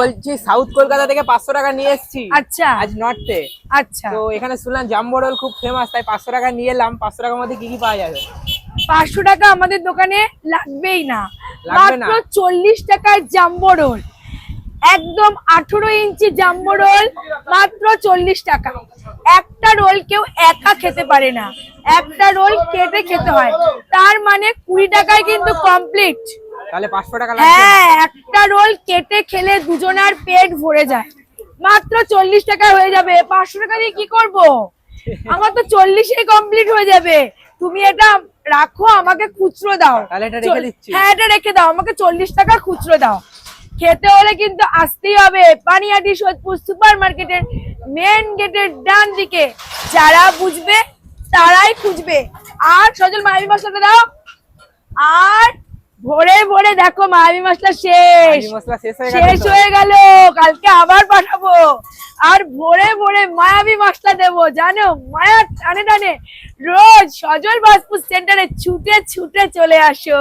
বলছি সাউথ কলকাতা থেকে 500 টাকা নিয়ে এসেছি। আচ্ছা আজ নর্থে। আচ্ছা, তো এখানে শুনলাম জাম্বো রোল খুব ফেমাস, তাই 500 টাকা নিয়ে এলাম। 500 টাকার মধ্যে কি কি পাওয়া যাবে? 500 টাকা আমাদের দোকানে লাগবেই না, লাগবে না? মাত্র 40 টাকার জাম্বো রোল, একদম 18 ইঞ্চি জাম্বো রোল, মাত্র 40 টাকা। একটা রোল কেউ একা খেতে পারে না, একটা রোল কেটে খেতে হয়, তার মানে 20 টাকায় কিন্তু কমপ্লিট। তাহলে 500 টাকা লাগবে? হ্যাঁ, একটা রোল কেটে খেলে দুজনের পেট ভরে যায়। মাত্র 40 টাকায় হয়ে যাবে। 500 টাকা দিয়ে কি করব? আমার তো 40-এই কমপ্লিট হয়ে যাবে। তুমি এটা রাখো, আমাকে খুচরো দাও। তাহলে এটা রেখে দিচ্ছি। হ্যাঁ, এটা রেখে দাও, আমাকে 40 টাকা খুচরো দাও। খেতে হলে কিন্তু আসতেই হবে পানিহাটি সোদপুর সুপার মার্কেটের মেন গেটের ডান দিকে। যারা বুঝবে তারাই খুঁজবে। আর সজল মায়াবী মশলাটা দাও। আর ভোরে ভোরে দেখো মায়াবী মশলা শেষ, মশলা শেষ হয়ে গেল, কালকে আবার পাঠাবো। আর ভোরে ভোরে মায়াবী মশলা দেবো, জানো, মায়া টানে টানে রোজ সজল বাসপুর সেন্টারে ছুটে ছুটে চলে আসো।